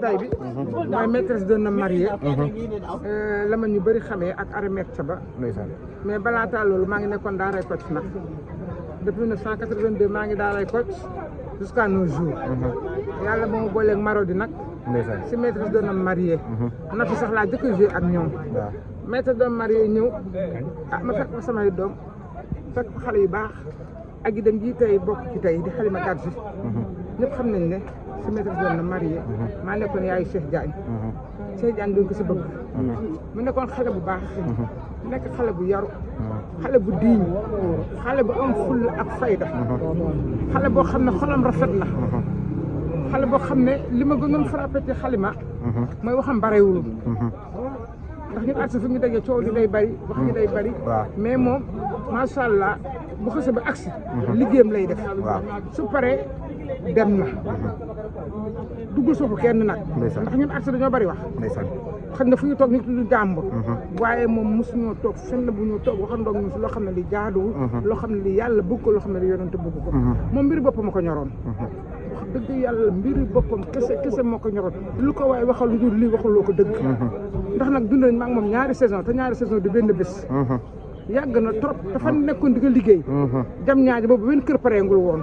tay bi mooy maîtresse d'un homme marié la ma ñu bëri xamee ak Aramet ba mais balaataa loolu maa ngi nekkoon daaray Kocc nag depuis 1982 maa ngi daaray Kocc jusqu'à nos jours yàlla ba ma booleeg Marodi nag si maîtresse d'un homme marié na fi sax laa jëkk a joué ak ñoom maîtresse d'un homme marié ñëw ah ma fekk fa samay doom fekk fa xale yu baax ak yi dem ji tey bokk ci tey di Halima Gadji ñëpp xam nañ ne si maîtresse d'un homme marié maa nekkoon yaayu Cheikh Diagne Cheikh Diagne doon ko si bëgg mu nekkoon xale bu baax nekk xale bu yaru xale bu diiñ xale bu am full ak fayda xale boo xam ne xolam rafet na xale boo xam ne li ma gënoon frappé ci Halima mooy waxam barewul ndax ñun artiste fu ñu dajee coow li day bari wax ñu day bari mais moom macha allah bu xasee ba agsi liggéeyam lay def su paree dem na duggul suufu kenn nag ndax ñun artiste dañoo bari wax xëy na fu ñu toog nit du jàmbur waaye moom mosuñoo toog fenn bu ñu toog waxandoog ñun si loo xam ne li jaaduwul loo xam ne li yàlla bëgg ko loo xam ne li yonent bëgg ko moom mbiri boppam ko ñoroon wax dëgg yàlla mbiri boppam kese moo ko ñoroon lu ko waaye waxal lu dul lii waxuloo ko dëgg ndax nag dund nañ maa ngi moom ñaari saison te ñaari saison du benn bés yàgg na trop dafa nekkoon di ko liggéey jam ñaaji boobu benn kër pareengul woon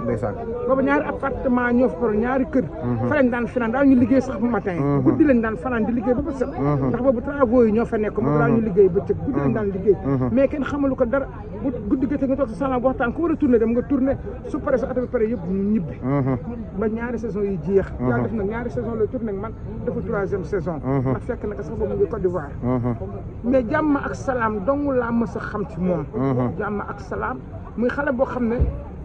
boobu ñaari appartement ñoo fa pare ñaari kër fa lañ daan fanaan daal ñu liggéey sax bu matin guddi lañ daan fanaan di liggéey ba ba set ndax boobu travaux yi ñoo fa nekk boobu daal ñu liggéey bëccëg guddi lañ daan liggéey mais kenn xamalu ko dara bu guddi gëte nga toog sa salon bu waxtaan ku war a tourné dem nga tourné su pare sa oto bi pare yëpp ñu ñibbi ba ñaari saison yi jeex yàlla def nag ñaari saison la tourné man dafa 3e saison ndax fekk naka sax boobu mu ngi Côte d'Ivoire mais jàmm ak salaam dong laa mës a xam ci moom jàmm ak salaam muy xale boo xam ne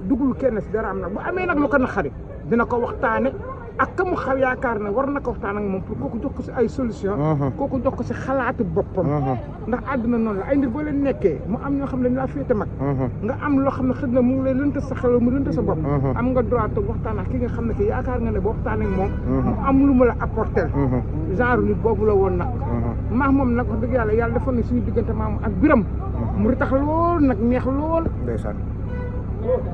dugul kenn si dara am nag bu amee nag lu ko naqari dina ko waxtaane ak ka mu xaw yaakaar ne war na ko waxtaan ak moom pour kooku jox ko si ay solution kooku jox ko si xalaatu boppam ndax àdduna noonu la ay nit boo leen nekkee mu am ñoo xam ne laa féete mag nga am loo xam ne xëy na mu ngi lay lënt sa xel mu lënt sa bopp am nga droit toog waxtaan ak ki nga xam ne ki yaakaar nga ne boo waxtaan ak moom mu am lu mu la apporter genre nit boobu la woon nag maax moom nag wax dëgg yàlla yàlla defoon na suñu diggante maam ak Biram mu ritax lool nag neex lool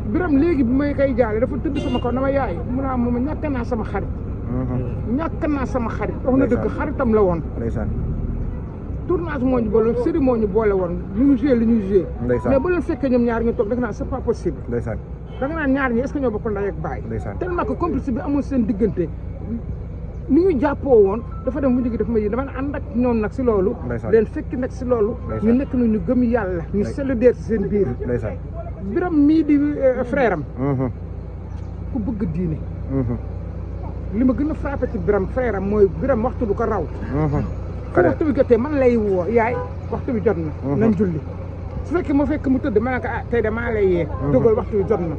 Biram léegi bi may koy jaale dafa tëdd sama kaw dama yaay mu naa moom ñàkk naa sama xarit wax na dëgg xaritam la woon tournage moo ñu boole série moo ñu boole woon li ñu joué mais bu leen fekkee ñoom ñaar ñu toog da nga naan c'est pas possible da nga naan ñaar ñi est-ce que ñoo bokk ndey ak baay tellement que complice bi amul seen diggante ni ñu jàppoo woon dafa dem mujj gi daf ma yi dama ànd ak ñoom nag si loolu leen fekki nag si loolu ñu nekk na ñu gëm yàlla ñu solidaire si seen biir Biram mii di frère am ku bëgg diine li ma gën a frappé ci Biram frère am mooy Biram waxtu du ko raw fu waxtu bi jotee man lay woo yaay waxtu bi jot na nañ julli su fekkee moo fekk mu tëdd ma ne ko ah tey de maa lay yee jógal waxtu bi jot na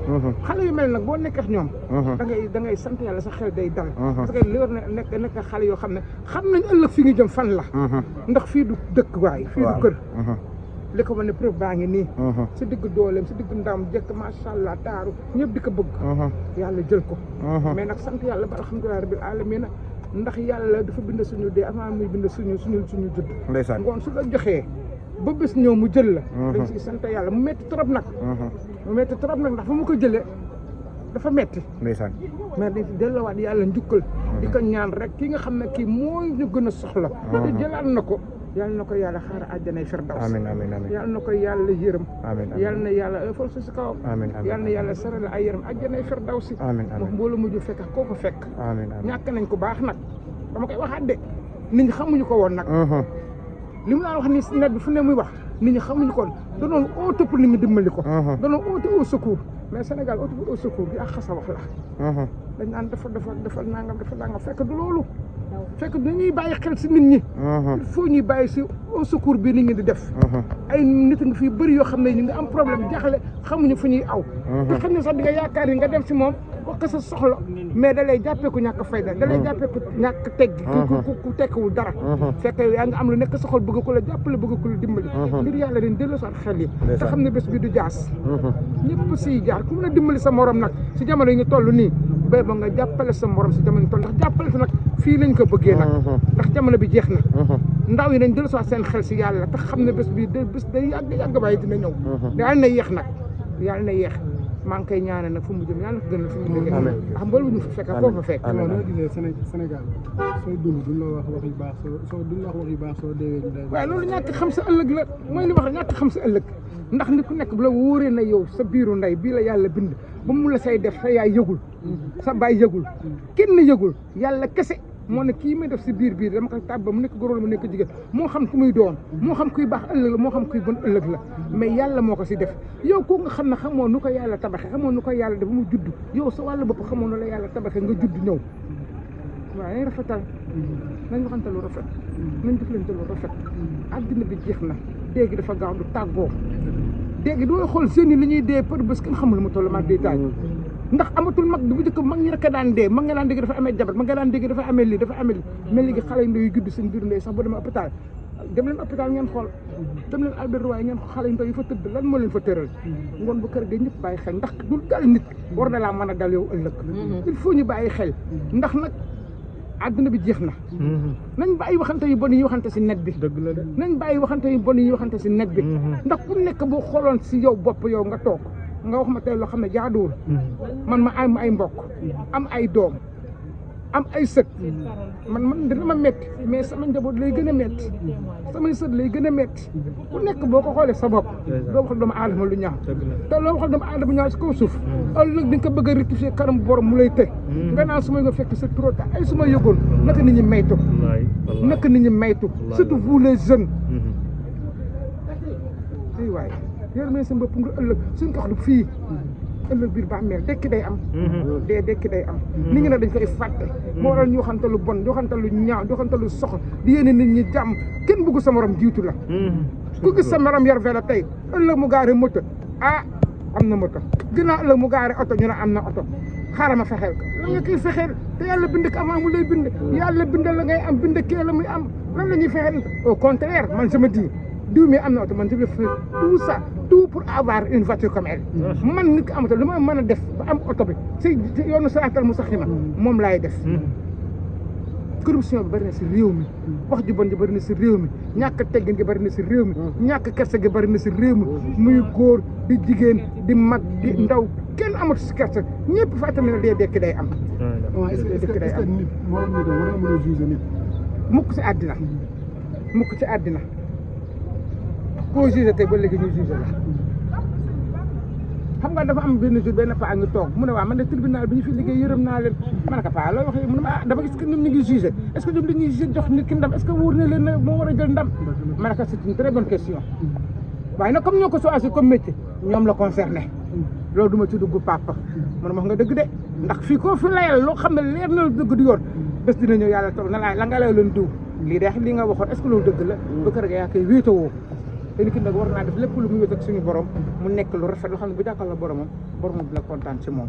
xale yu mel nag boo nekk ak ñoom da ngay sant yàlla sa xel day dal parce que li war na nekk xale yoo xam ne xam nañ ëllëg fi ñu jëm fan la ndax fii du dëkk waay fii du kër li ko wane preuve baa ngi nii si digg dooleem si digg ndam jekk macha allah taaru ñëpp di ko bëgg yàlla jël ko mais nag sant yàlla ba alhamdulilah rabbil alamin ndax yàlla dafa bind suñu dee avant muy bind suñu judd ngoon su la joxee ba bés ñëw mu jël la dañ si sant yàlla mu metti trop nag ndax fa mu ko jëlee dafa metti mais dañ si delluwaat yàlla njukkal di ko ñaan rek ki nga xam ne kii mooy ñu gën a soxla te jëlaat na ko yàlla na ko yàlla xaar àjjanay firdaws yàlla na ko yàlla yërëm yàlla na yàlla ëffal su si kawam yàlla na yàlla saral ay yërëm àjjanay firdawsi moom mboolu mujj fekk koo ko fekk ñàkk nañ ko baax nag dama koy waxaat de nit ñi xamuñu ko woon nag li mu daan wax ni si net bi fu ne muy wax nit ñi xamuñu ko woon danoon oote pour nit ñi dimbali ko danoon oote au secours mais Sénégal oote au secours bi ak xasa wax la dañ naan dafa nangam fekk du loolu fekk dañuy bàyyi xel si nit ñi il faut ñuy bàyyi si au secours bi nit ñi di def ay nit nga fii bëri yoo xam ne ñu ngi am problème jaaxle xamuñu fu ñuy aw te xam ne sax di nga yaakaar yi nga dem si moom wax ko sa soxla mais da lay jàppee ku ñàkk fayda da lay jàppee ku ñàkk teggi ku tekkiwul dara fekk yaa nga am lu nekk soxal bëgg ko la jàppale bëgg ko la dimbali ngir yàlla leen delloo saat xel yi te xam ne bés bi du jaas ñëpp siy jaar ku mën a dimbali sa morom nag si jamono yi ñu toll nii bay ba nga jàppale sa morom si jamono yi toll ndax jàppale si nag fii lañ ko bëggee nag ndax jamono bi jeex na ndaw yi nañ delloo saat seen xel si yàlla te xam ne bés bi bés day yàgg waaye dina ñëw yàlla na yéex nag yàlla na yéex maa ngi koy ñaanal nag fu mu jëm yàlla na ko gënal fu mu jógee xam nga lu ñu fa fekk foofu fekk noo gisee Sénégal sooy dund duñ la wax wax yu baax soo duñ la wax wax yu baax soo deewee waaye loolu ñàkk xam sa ëllëg la mooy li wax ñàkk xam sa ëllëg ndax nit ku nekk bu la wóoree na yow sa biiru ndey bii la yàlla bind ba mu la say def sa yaay yëgul sa baay yëgul kenn yëgul yàlla kese moo ne kii may def si biir dama ko tàbba mu nekk góor mu nekk jigéen moo xam ku muy doon moo xam kuy baax ëllëg la moo xam kuy bon ëllëg la mais yàlla moo ko si def yow ko nga xam ne xamoo nu ko yàlla tabaxe xamoo nu ko yàlla def ba mu judd yow sa wàllu bopp xamoo nu la yàlla tabaxe nga judd ñëw waaw nañ rafetal nañ waxante lu rafet nañ deflante lu rafet àddina bi jeex na dégg dafa gaaw du tàggoo dégg doo xool seen i li ñuy dee par bés kenn xamul mu toll ma day taaj ndax amatul mag bu njëkk mag ñi rek a daan dee mag nga daan dégg dafa amee jabar mag nga daan dégg dafa amee lii dafa amee lii mais léegi xale yu ndaw yu judd seen biir ndey sax boo demee hôpital dem leen hôpital ngeen xool dem leen Albert Royer ngeen xool xale yu ndaw yi fa tëdd lan moo leen fa tëral ngoon bu kër ga ñëpp bàyyi xel ndax dul dal nit war na laa mën a dal yow ëllëg il faut ñu bàyyi xel ndax nag àdduna bi jeex na nañ bàyyi waxante yu bon yi waxante si net bi nañ bàyyi waxante yu bon yi waxante si net bi ndax ku nekk boo xooloon si yow bopp yow nga toog nga wax ma tey loo xam ne jaaduwul man ma am ay mbokk am ay doom am ay sët man dina ma métti mais sama njaboot lay gën a métti samay sët lay gën a métti ku nekk boo ko xoolee sa bopp doo waxal doomu aadama lu ñaaw te loo waxal doomu aadama ñaaw si kaw suuf ëllëg di nga ko bëgg a rectifier kanam borom mu lay tëj nga naan su ma nga fekk c'est trop tard ay su ma yëgoon naka nit ñi maytu surtout vous les jeunes ay waay yéen may sa bopp nga ëllëg suñ ko wax fii ëllëg biir bàmmeel dekki day am dekki day am nit ñi nag dañ koy fàtte moo waral ñu waxante lu bon di waxante lu ñaaw di waxante lu soxla di yéene nit ñi jàmm kenn bëgg sa morom jiitu la ku gis sa morom yor vélo tey ëllëg mu gaare moto am na moto ginnaaw ëllëg mu gaare oto ñu ne am na oto xaaral ma fexeel ko lan nga koy fexeel te yàlla bind ko avant mu lay bind yàlla bindal la ngay am bind kee la muy am lan la ñuy fexeel au contraire man je me dis diw mi am na oto man je vais faire tout ça tout pour avoir une voiture comme elle man nit ko am oto li ma mën a def ba am oto bi si yoonu siraatal mustaqiim moom laay def corruption bi bëri na si réew mi wax ju bon ji bëri na si réew mi ñàkk teggin gi bëri na si réew mi ñàkk kersa gi bëri na si réew mi muy góor di jigéen di mag di ndaw kenn amatu si kersa ñëpp fàttali ne dee dekki day am dekki day am mukk si àddina mukk si àddina koo jugé tey ba léegi ñu jugé la xam nga dafa am benn jour benn paa ñu toog mu ne waa man de tribunal bi ñu fi liggéey yërëm naa leen ma ne ko paa looy waxee mu ne ma dama gis que ñoom ñu ngi jugé est-ce que ñoom dañuy jugé jox nit ki ndam est-ce que wóor na leen ne moo war a jël ndam ma ne ko c'est une très bonne question waaye nag comme ñoo ko choisir comme métier ñoom la concerné loolu du ma ci dugg papa man wax nga dëgg de ndax fii koo fi layal loo xam ne leer na dëgg du yoon bés dina ñëw yàlla toog na la nga lay leen diw lii de li nga waxoon est-ce que loolu dëgg la ba kër ga yaa koy wéetawoo te nit ki nag war naa def lépp lu muy wét ak suñu borom mu nekk lu rafet loo xam ne bu jàkkal la boromam dina kontaan ci moom